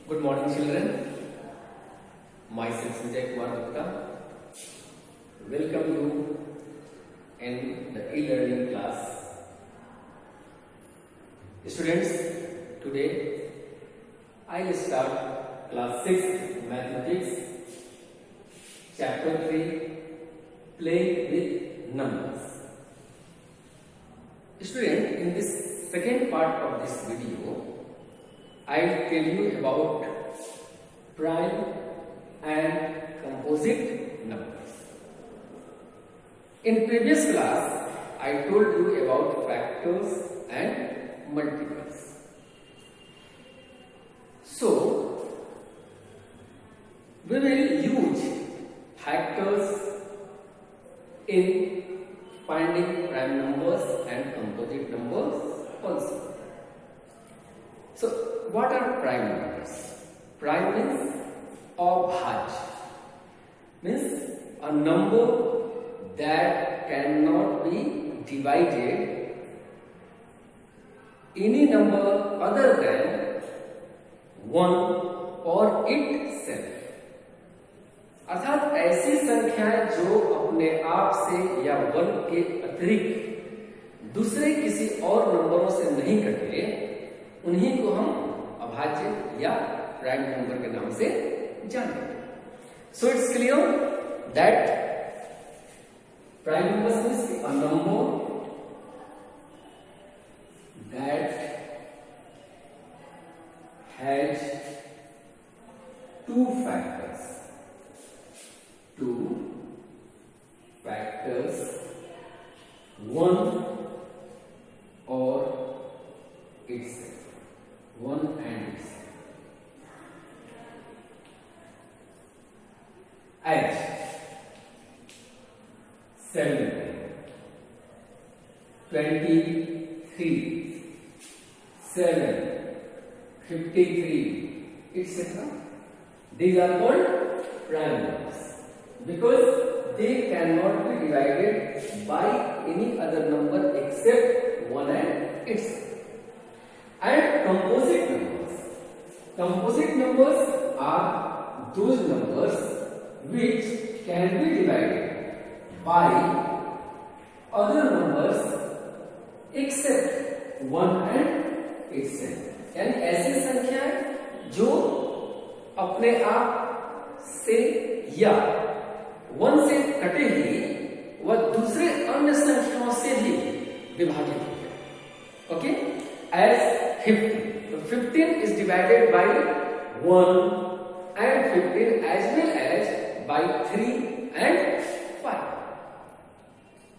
Good morning, children. Myself Vijay Kumar Gupta. Welcome you in the e-learning class. Students, today I will start class 6 mathematics, chapter 3, playing with numbers. Student, in this second part of this video, I will tell you about prime and composite numbers. In previous class, I told you about factors and multiples. So, we will use factors in finding prime numbers and composite numbers also. So, what are prime numbers? Prime means abhaj, means a number that cannot be divided any number other than 1 or itself. अर्थात ऐसी संख्याएं जो अपने आप से या 1 के अतिरिक्त दूसरे किसी और नंबरों से नहीं कटे, उन्हीं को हम अभाज्य या प्राइम नंबर के नाम से जानेंगे. So it's clear that prime number means a number that has two factors, 1 or itself, 1 and itself. As 7, 23, 7, 53, etc. These are called prime numbers because they cannot be divided by any other number except 1 and itself. And composite numbers are those numbers which can be divided by other numbers except 1 and itself. यानी ऐसी संख्याएं जो अपने आप से या 1 से कटेगी वह दूसरे अन्य संख्याओं से ही विभाजित हो गया. Okay, as 15. तो 15 is divided by 1 and 15 as well as by 3 and 5.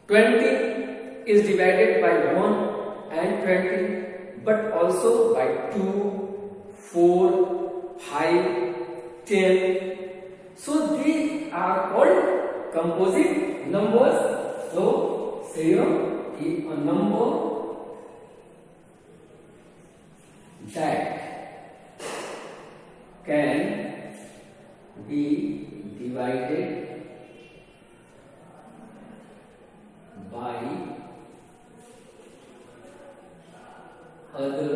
20 is divided by 1 and 20 but also by 2, 4, 5, 10. So these are called composite numbers. So say a number that can be divided by other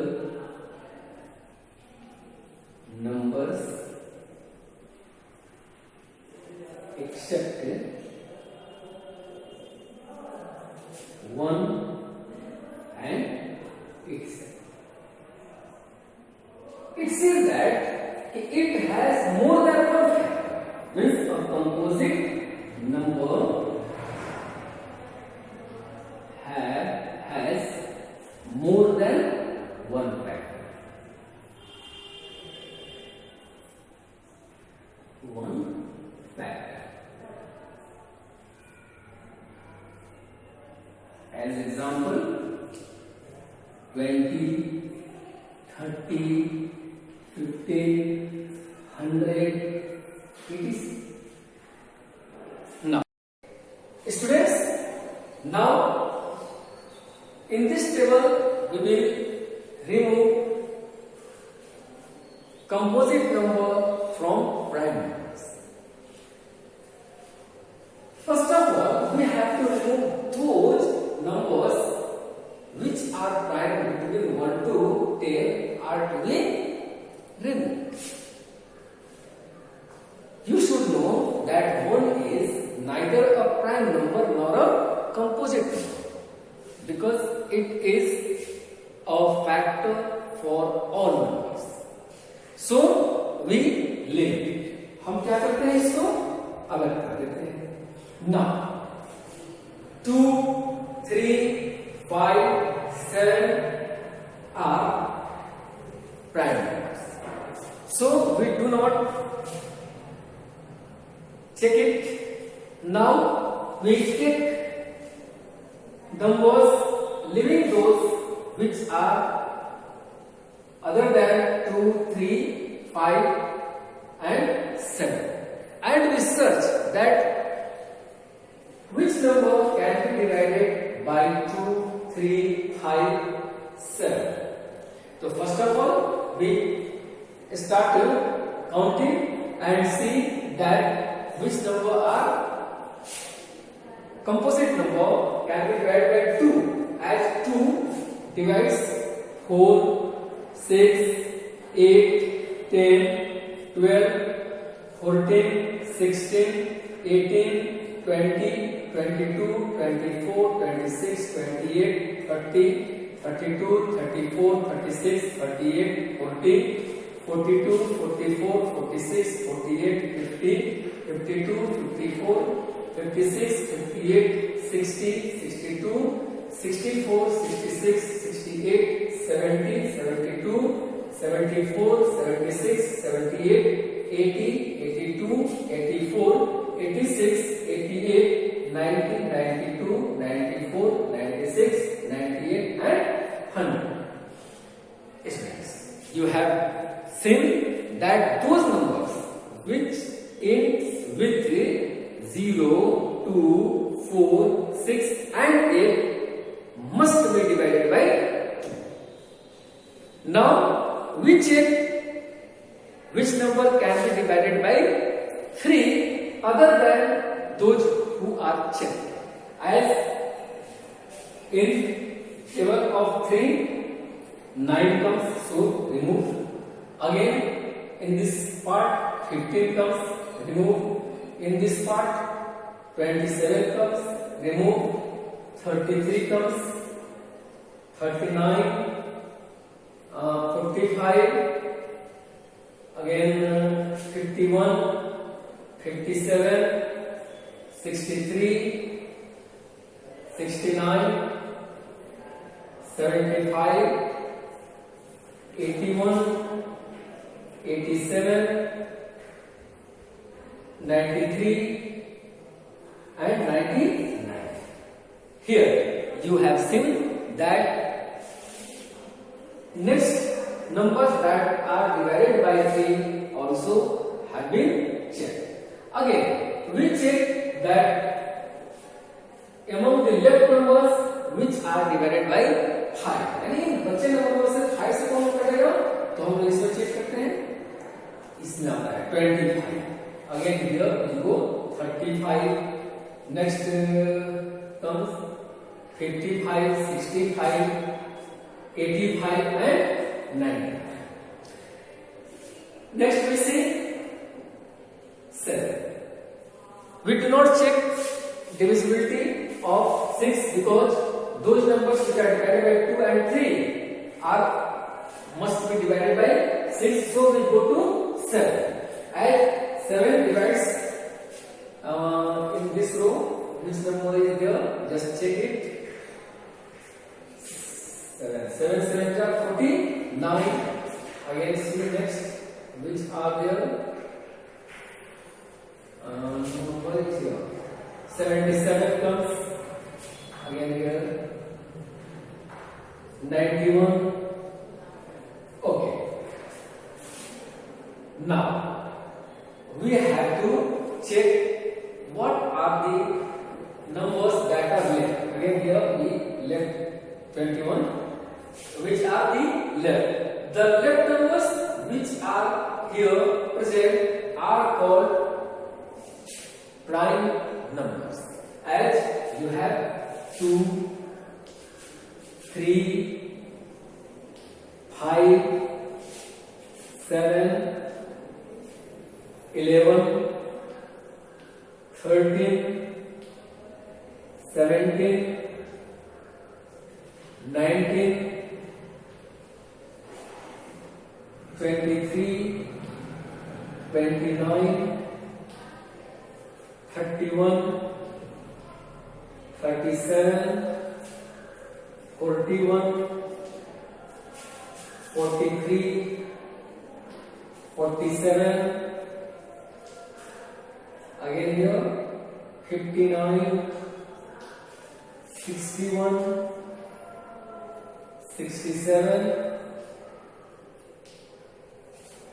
numbers except 1 and itself. It says that it has more than one factor, means a composite number has more than one factor. One factor. As example, 20, 30, 50, 100, etc. Now, students, now in this table we will remove composite number from prime numbers. First of all, we have to remove those numbers which are prime between 1 to 10 are to be removed. it is a factor for all numbers. So we leave it. हम क्या करते हैं, इसको अलग कर देते हैं. Now 2, 3, 5, 7 are prime numbers. So we do not check it. Now we take numbers leaving those which are other than 2, 3, 5 and 7, and we search that which number can be divided by 2, 3, 5, 7. So first of all we start counting and see that which number are composite number can be divided by 2, as 2 divides 4, 6, 8, 10, 12, 14, 16, 18, 20, 22, 24, 26, 28, 30, 32, 34, 36, 38, 40, 42, 44, 46, 48, 50, 52, 54, 56, 58, 60, 62, 64, 66, 68, 70, 72, 74, 76, 78, 80, 82, 84, 86, 88, 90, 92, 94, 96, 98 and 100. It means you have seen that those numbers which ends with 0, 2, 4, 6 and 8 must be divided by 2. Now we check which number can be divided by 3 other than those who are checked. As in table of 3, 9 comes, so remove. Again in this part 15 comes, remove. In this part 27 comes, remove. 33 comes, 39, 45, again 51, 57, 63, 69, 75, 81, 87, 93 and 99. Here you have seen that next numbers that are divided by 3 also have been checked. Again we check that among the left numbers which are divided by 5, यानी बच्चे number से 5 से कौन कटेगा, तो हम इसमें check करते हैं. इसमें आता है 25. Again here we go 35. Next comes 55, 65, 85 and 90. Next we see 7. We do not check divisibility of 6 because those numbers which are divided by 2 and 3 must be divided by 6, so we go to 7. As 7 divides in this row, which number is there? Just check it. 7, 7 are 49. Again see next which are there. Number is here. 77 comes. Again here. 91. Okay. Now we have to check what are the numbers that are left. Again here we left 21, which are the left. The left numbers which are here present are called prime numbers. As you have 2, 3, 5, 7, 11, 13, 17, 19, 23, 29, 31, 37, 41, 43, 47, again here 59, 61, 67,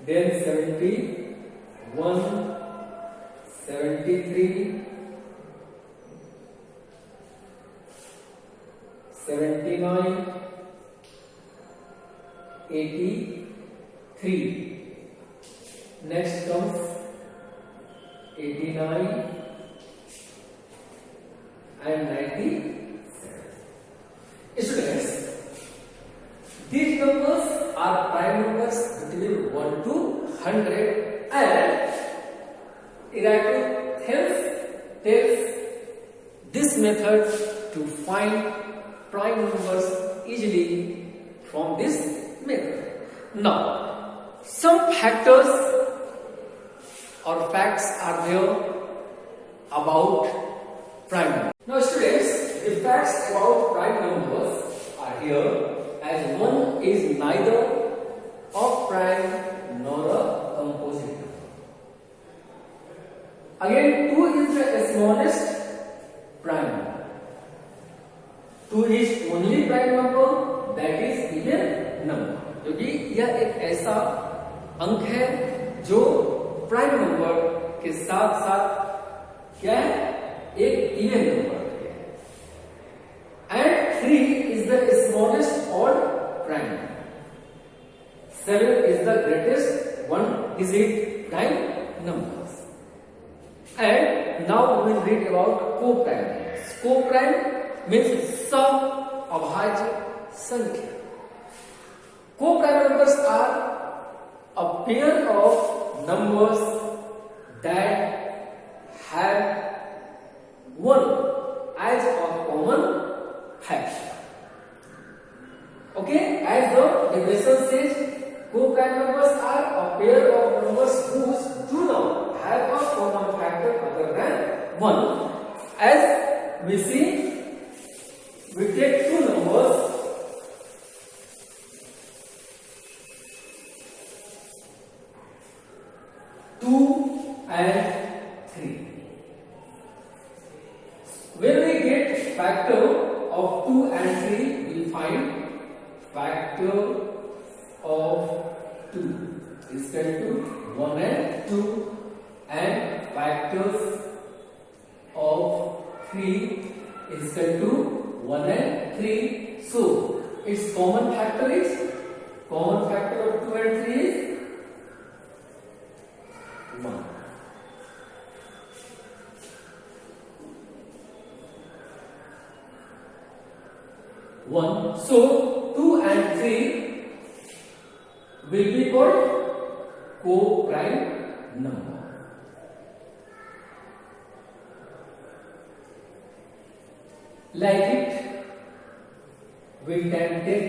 then 71, 73, 79, 83. Next comes 89 and 97. Students, these numbers are prime numbers between 1 to 100, and Eratosthenes tells this method to find prime numbers easily from this method. Now, some factors or facts are there about prime numbers. Now students, the facts about prime numbers are here, as 1 is neither a prime nor a composite number. Again, 2 is the smallest prime number. 2 is only prime number, that is even number. क्योंकि यह एक ऐसा अंक है जो prime number के साथ साथ क्या है, एक इवन नंबर है. And 3 is the smallest odd prime number. 7 is the greatest one digit prime numbers. And now we will read about co-prime numbers. Co-prime means समअभाज्य संख्या. Co-prime numbers are a pair of numbers that have one as a common factor. Okay, as the definition says, co-prime numbers are a pair of numbers whose do not have a common factor other than 1. As we see, we take two numbers. 2 and 3. When we get factor of 2 and 3, we find factor of 2 is equal to 1 and 2, and factors of 3 is equal to 1 and 3. So its common factor of 2 and 3 is 1. So 2 and 3 will be called co-prime number. Like it, we can take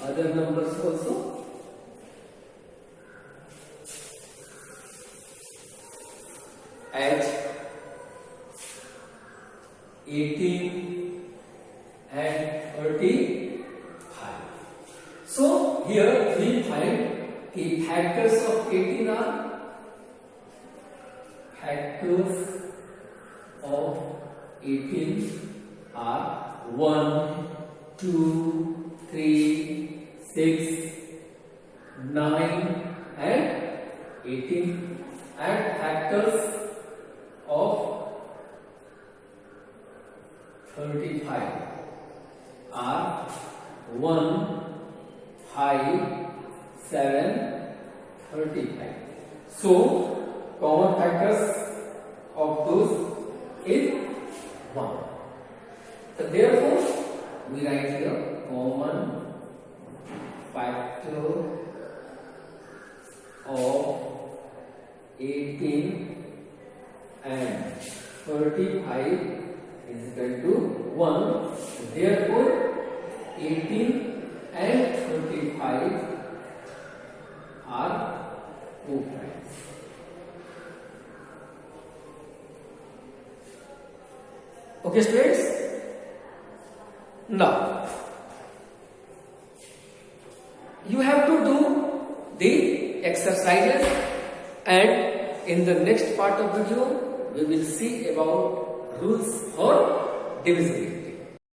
other numbers also. As 18 and 35. So here we find the factors of 18 are are 1, 2, 3, 6, 9 and 18, and factors of 35 are 1, 5, 7, 35. So common factors of those is 1. So therefore we write here common factor of 18 and 35 is equal to 1. Therefore 18 and 35 are co-primes. Okay, students. Now you have to do the exercises, and in the next part of video we will see about rules for division.